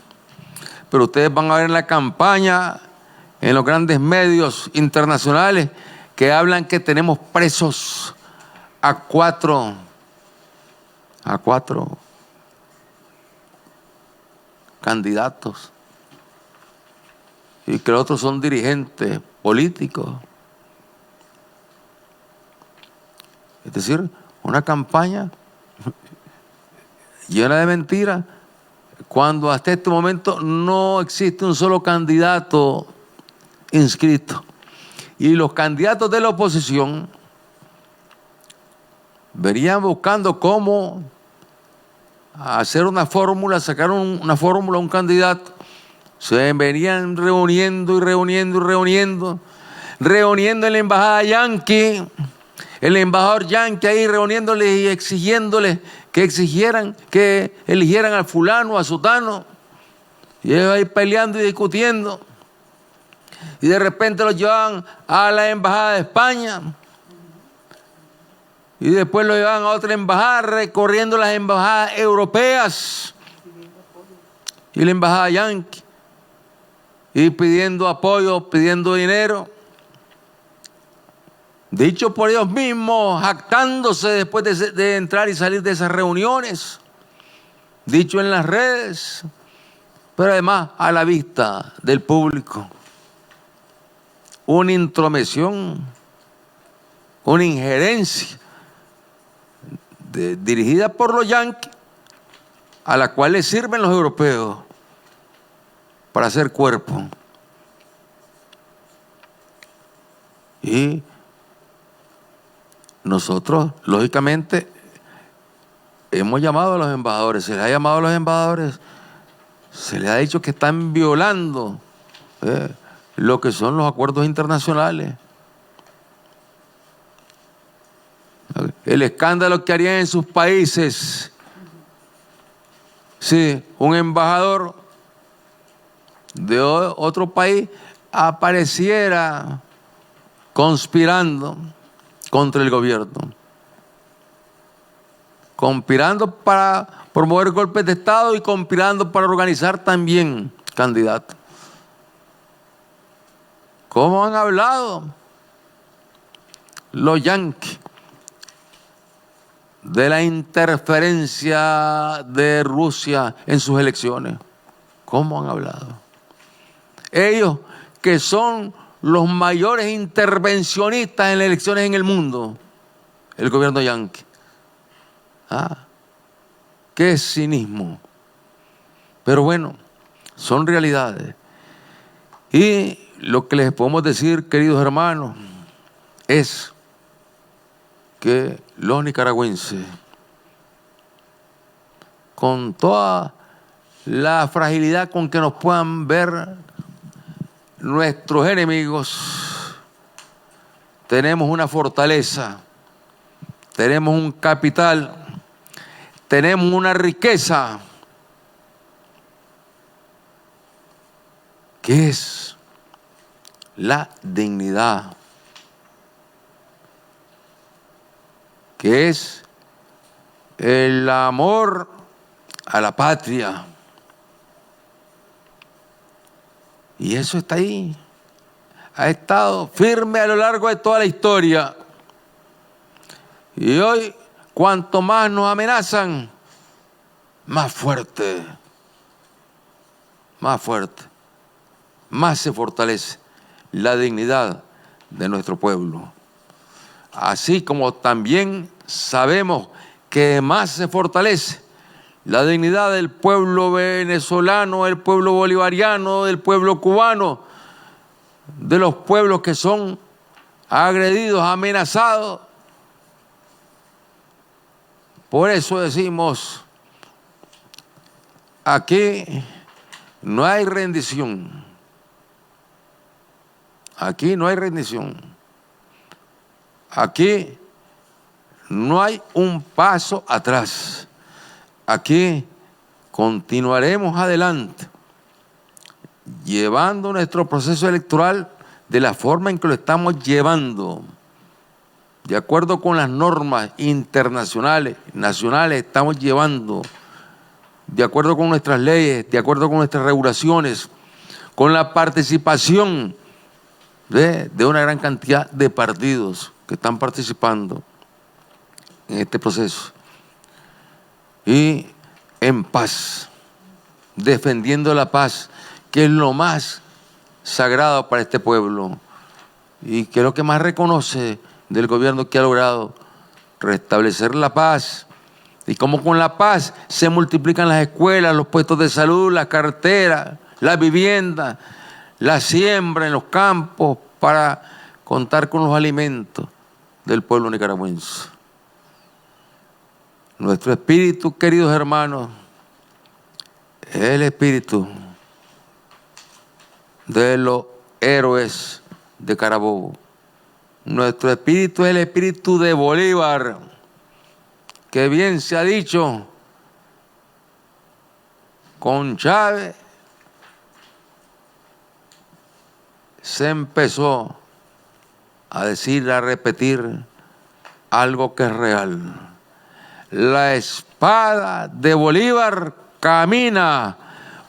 Pero ustedes van a ver en la campaña, en los grandes medios internacionales, que hablan que tenemos presos a cuatro candidatos y que los otros son dirigentes políticos. Es decir, una campaña llena de mentiras, cuando hasta este momento no existe un solo candidato inscrito. Y los candidatos de la oposición venían buscando cómo hacer una fórmula, sacar una fórmula, un candidato. Se venían reuniendo en la embajada yanqui, el embajador yanqui ahí reuniéndoles y exigiéndoles que exigieran, que eligieran al fulano, a sutano, y ellos ahí peleando y discutiendo. Y de repente los llevaban a la embajada de España y después lo llevaban a otra embajada, recorriendo las embajadas europeas y la embajada yanqui, y pidiendo apoyo, pidiendo dinero, dicho por ellos mismos, jactándose después de entrar y salir de esas reuniones, dicho en las redes, pero además a la vista del público. Una intromisión, una injerencia dirigida por los yanquis, a la cual les sirven los europeos para hacer cuerpo. Y nosotros, lógicamente, hemos llamado a los embajadores, se les ha llamado a los embajadores, se les ha dicho que están violando lo que son los acuerdos internacionales. El escándalo que harían en sus países si un embajador de otro país apareciera conspirando contra el gobierno, conspirando para promover golpes de Estado y conspirando para organizar también candidatos. ¿Cómo han hablado los yanquis de la interferencia de Rusia en sus elecciones? ¿Cómo han hablado? Ellos que son los mayores intervencionistas en las elecciones en el mundo, el gobierno yanqui. ¡Qué cinismo! Pero bueno, son realidades. Y lo que les podemos decir, queridos hermanos, es que los nicaragüenses, con toda la fragilidad con que nos puedan ver nuestros enemigos, tenemos una fortaleza, tenemos un capital, tenemos una riqueza que es la dignidad, que es el amor a la patria. Y eso está ahí, ha estado firme a lo largo de toda la historia. Y hoy, cuanto más nos amenazan, más fuerte, más se fortalece la dignidad de nuestro pueblo. Así como también sabemos que más se fortalece la dignidad del pueblo venezolano, del pueblo bolivariano, del pueblo cubano, de los pueblos que son agredidos, amenazados. Por eso decimos, aquí no hay rendición. Aquí no hay rendición. Aquí no hay un paso atrás. Aquí continuaremos adelante, llevando nuestro proceso electoral de la forma en que lo estamos llevando, de acuerdo con las normas internacionales, nacionales, estamos llevando, de acuerdo con nuestras leyes, de acuerdo con nuestras regulaciones, con la participación de una gran cantidad de partidos que están participando en este proceso. Y en paz, defendiendo la paz, que es lo más sagrado para este pueblo y que es lo que más reconoce del gobierno que ha logrado restablecer la paz. Y como con la paz se multiplican las escuelas, los puestos de salud, las carreteras, la vivienda, la siembra en los campos para contar con los alimentos del pueblo nicaragüense. Nuestro espíritu, queridos hermanos, es el espíritu de los héroes de Carabobo. Nuestro espíritu es el espíritu de Bolívar, que bien se ha dicho, con Chávez se empezó a decir, a repetir algo que es real. La espada de Bolívar camina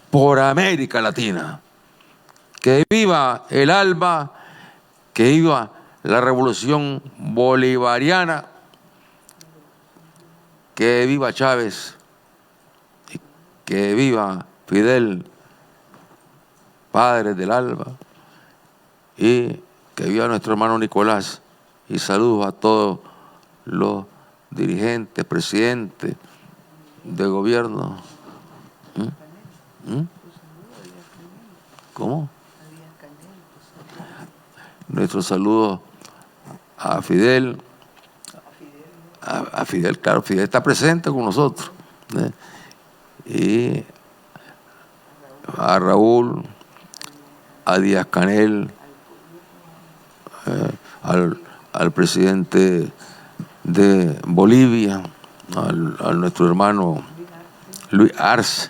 por América Latina. Que viva el ALBA, que viva la revolución bolivariana, que viva Chávez, que viva Fidel, padre del ALBA, y que viva nuestro hermano Nicolás. Y saludos a todos los dirigentes, presidentes de gobierno. ¿Cómo? Nuestro saludo a Fidel. A Fidel, claro, Fidel está presente con nosotros. Y a Raúl, a Díaz Canel, al presidente de Bolivia, a nuestro hermano Luis Arce,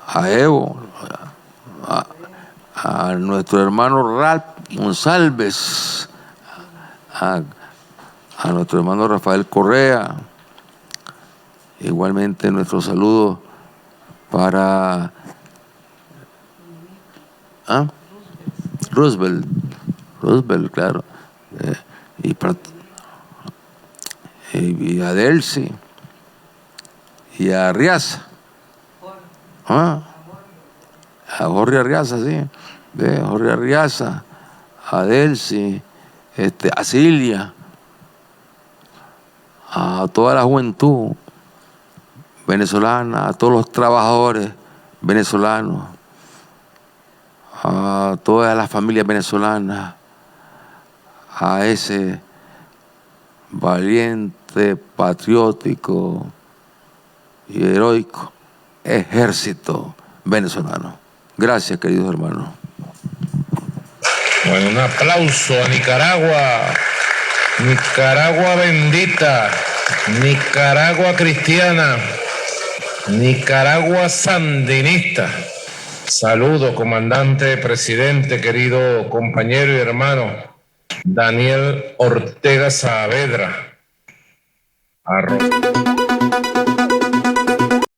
a Evo, a nuestro hermano Ralph González, a nuestro hermano Rafael Correa. Igualmente nuestro saludo para Roosevelt, claro, y a Delcy y a Arriaza, a Jorge Arriaza, sí, Jorge Arriaza, a Delcy, a Cilia, a toda la juventud venezolana, a todos los trabajadores venezolanos, a todas las familias venezolanas, a ese valiente, patriótico y heroico ejército venezolano. Gracias, queridos hermanos. Bueno, un aplauso a Nicaragua, Nicaragua bendita, Nicaragua cristiana, Nicaragua sandinista. Saludo, comandante, presidente, querido compañero y hermano Daniel Ortega Saavedra.